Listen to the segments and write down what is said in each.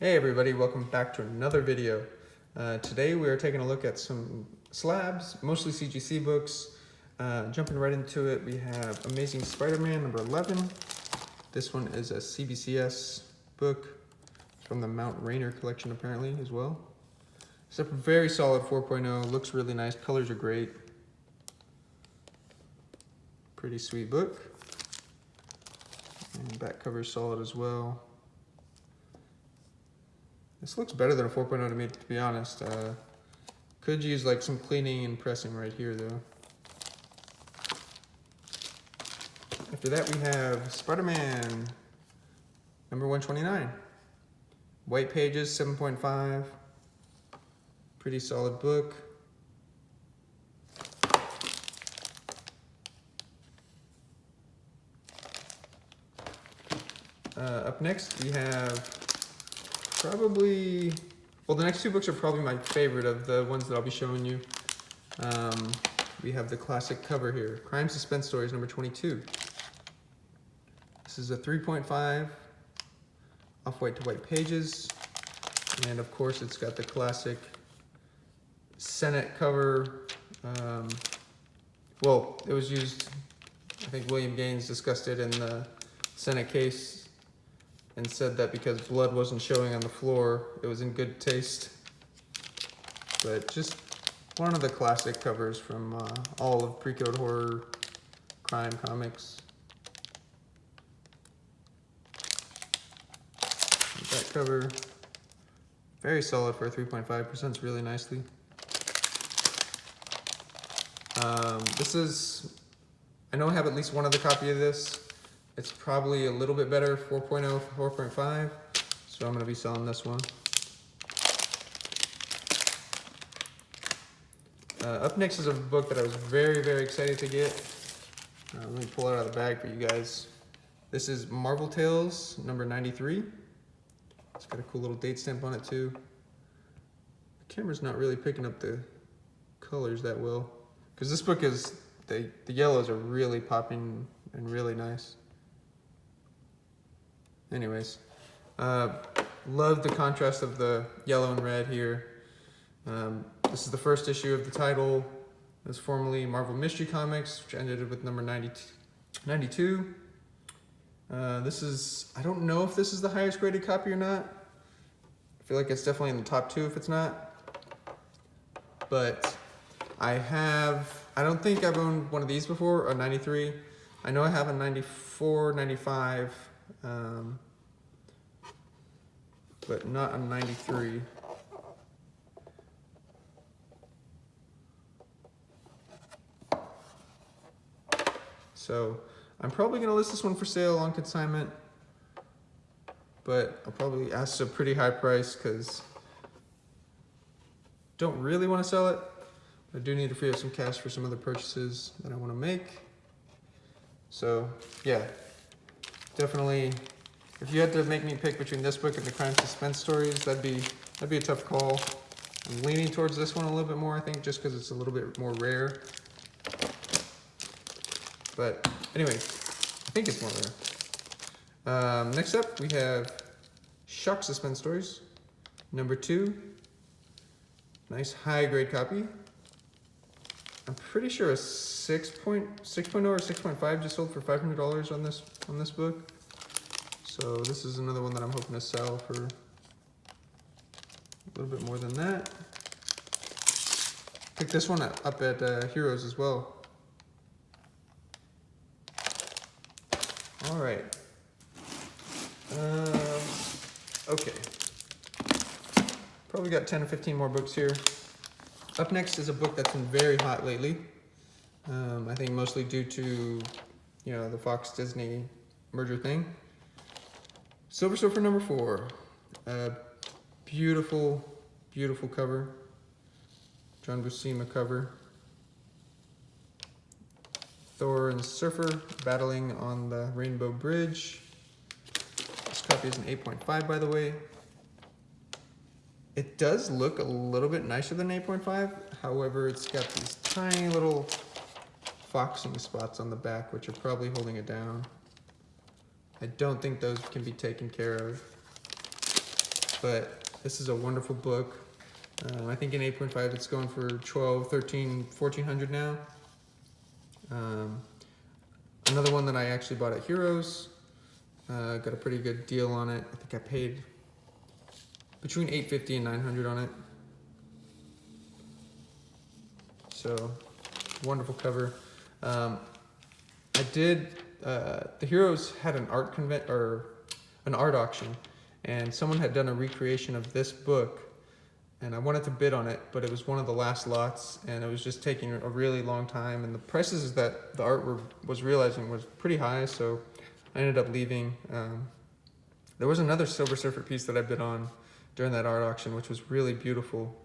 Hey everybody, welcome back to another video. Today we are taking a look at some slabs, mostly CGC books. Jumping right into it, we have Amazing Spider-Man number 11. This one is a CBCS book from the Mount Rainier collection apparently as well. It's a very solid 4.0, looks really nice, colors are great. Pretty sweet book. And back cover is solid as well. This looks better than a 4.0 to me, to be honest. Could use like some cleaning and pressing right here though. After that we have Spiderman number 129. White pages, 7.5. Pretty solid book. Up next we have the next two books are probably my favorite of the ones that I'll be showing you. We have the classic cover here, Crime Suspense Stories number 22. This is a 3.5, off-white to white pages. And of course it's got the classic Senate cover. Well, it was used, I think William Gaines discussed it in the Senate case and said that because blood wasn't showing on the floor, it was in good taste. But just one of the classic covers from all of pre-code horror crime comics. That cover, very solid for a 3.5, presents really nicely. This is, I know I have at least one other copy of this. It's probably a little bit better, 4.0 for 4.5, so I'm going to be selling this one. Up next is a book that I was very, very excited to get. Let me pull it out of the bag for you guys. This is Marvel Tales number 93. It's got a cool little date stamp on it too. The camera's not really picking up the colors that well, because this book is, the yellows are really popping and really nice. Anyways, love the contrast of the yellow and red here. This is the first issue of the title. It was formerly Marvel Mystery Comics, which ended with number 92. This is, I don't know if this is the highest graded copy or not. I feel like it's definitely in the top 2 if it's not. But I don't think I've owned one of these before, a 93. I know I have a 94, 95. But not a 93. So I'm probably going to list this one for sale on consignment, but I'll probably ask a pretty high price because don't really want to sell it. I do need to free up some cash for some other purchases that I want to make. So yeah, definitely, if you had to make me pick between this book and the Crime Suspense Stories, that'd be a tough call. I'm leaning towards this one a little bit more, I think, just because it's a little bit more rare. But anyway, I think it's more rare. Next up, we have Shock Suspense Stories, number 2. Nice high grade copy. I'm pretty sure a 6.0 or 6.5 just sold for $500 on this book. So this is another one that I'm hoping to sell for a little bit more than that. Picked this one up at Heroes as well. All right. Okay. Probably got 10 or 15 more books here. Up next is a book that's been very hot lately. I think mostly due to, the Fox Disney merger thing. Silver Surfer number 4. Beautiful, beautiful cover. John Buscema cover. Thor and Surfer battling on the Rainbow Bridge. This copy is an 8.5, by the way. It does look a little bit nicer than 8.5. However, it's got these tiny little foxing spots on the back, which are probably holding it down. I don't think those can be taken care of. but this is a wonderful book. I think in 8.5 it's going for $1,200, $1,300, $1,400 now. Another one that I actually bought at Heroes. Got a pretty good deal on it. I think I paid between $850 and $900 on it. So, wonderful cover. The Heroes had an art auction, and someone had done a recreation of this book, and I wanted to bid on it, but it was one of the last lots, and it was just taking a really long time, and the prices that the art was realizing was pretty high, so I ended up leaving. There was another Silver Surfer piece that I bid on during that art auction, which was really beautiful.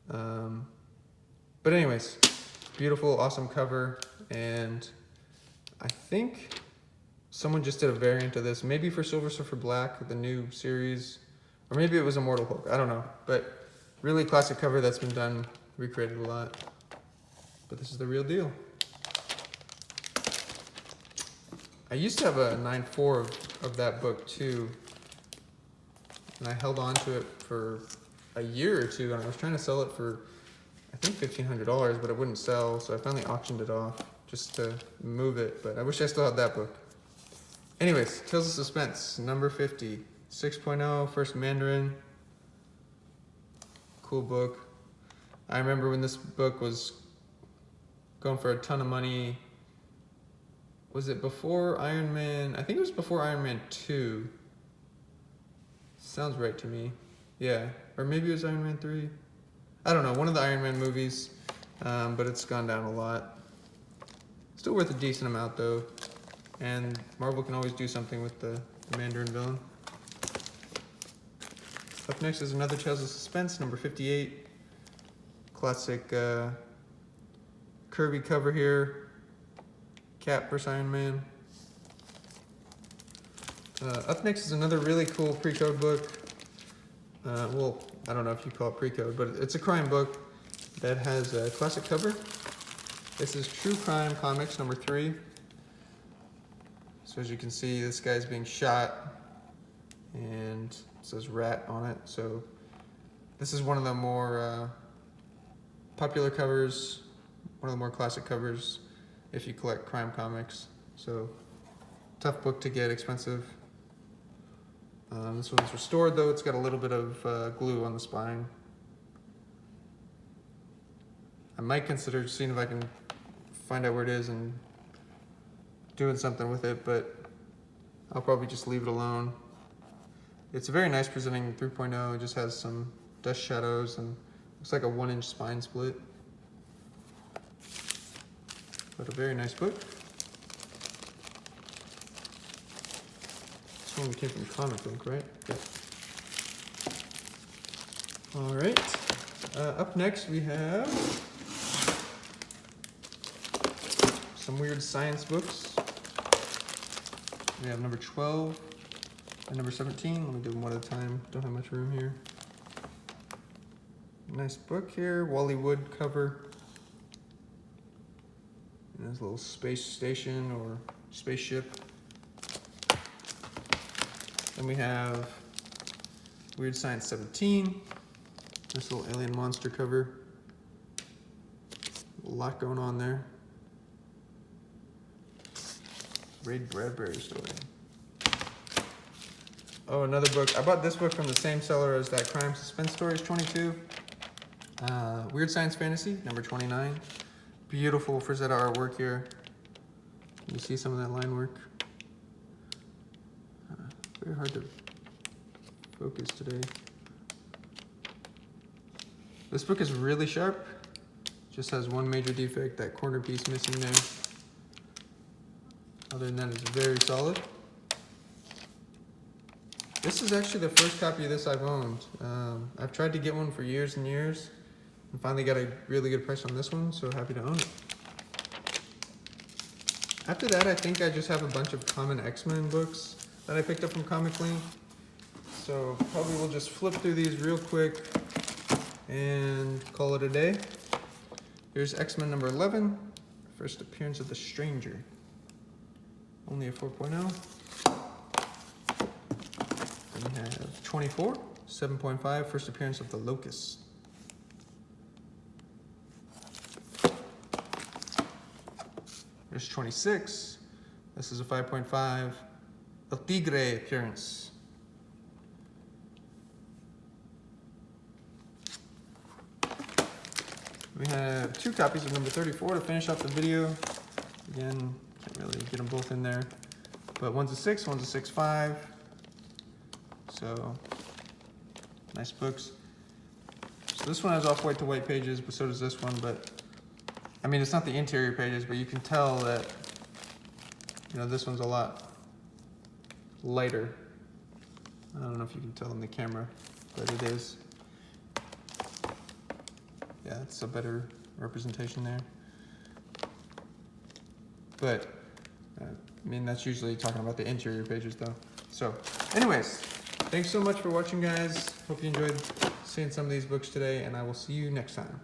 But anyways, beautiful, awesome cover, and I think someone just did a variant of this, maybe for Silver Surfer Black, the new series, or maybe it was Immortal Hulk, I don't know, but really classic cover that's been done, recreated a lot, but this is the real deal. I used to have a 9.4 of that book too, and I held on to it for a year or two, and I was trying to sell it for, I think $1,500, but it wouldn't sell, so I finally auctioned it off just to move it, but I wish I still had that book. Anyways, Tales of Suspense, number 50, 6.0, first Mandarin. Cool book. I remember when this book was going for a ton of money. Was it before Iron Man? I think it was before Iron Man 2. Sounds right to me. Yeah, or maybe it was Iron Man 3. I don't know, one of the Iron Man movies, but it's gone down a lot. Still worth a decent amount though, and Marvel can always do something with the Mandarin villain. Up next is another Tales of Suspense, number 58. Classic Kirby cover here. Cap vs. Iron Man. Up next is another really cool pre-code book. Well, I don't know if you call it pre-code, but it's a crime book that has a classic cover. This is True Crime Comics, number 3. So as you can see, this guy's being shot, and it says rat on it. So this is one of the more popular covers, one of the more classic covers if you collect crime comics. So tough book to get, expensive. This one's restored though. It's got a little bit of glue on the spine. I might consider seeing if I can find out where it is and doing something with it, but I'll probably just leave it alone. It's a very nice presenting 3.0. It just has some dust shadows and looks like a 1-inch spine split. But a very nice book. This one came from Comic Link, right? Yeah. All right. Up next we have some weird science books. We have number 12 and number 17. Let me do them one at a time. Don't have much room here. Nice book here. Wally Wood cover. And there's a little space station or spaceship. Then we have Weird Science 17. This little alien monster cover. A lot going on there. Read Bradbury Story. Oh, another book. I bought this book from the same seller as that Crime Suspense Stories 22. Weird Science Fantasy, number 29. Beautiful Frazetta artwork here. You see some of that line work. Very hard to focus today. This book is really sharp. Just has one major defect, that corner piece missing there. Other than that, it's very solid. This is actually the first copy of this I've owned. I've tried to get one for years and years, and finally got a really good price on this one, so happy to own it. After that, I think I just have a bunch of common X-Men books that I picked up from Comic Link. So probably we'll just flip through these real quick and call it a day. Here's X-Men number 11, first appearance of the Stranger. Only a 4.0. Then we have 24, 7.5, first appearance of the Locust. There's 26. This is a 5.5. El Tigre appearance. We have 2 copies of number 34 to finish off the video. Again, can't really get them both in there. But one's a 6, one's a 6.5. So, nice books. So this one has off-white to white pages, but so does this one. But, I mean, it's not the interior pages, but you can tell that, you know, this one's a lot lighter. I don't know if you can tell on the camera, but it is. Yeah, it's a better representation there. But, I mean, that's usually talking about the interior pages though. So, anyways, thanks so much for watching, guys. Hope you enjoyed seeing some of these books today, and I will see you next time.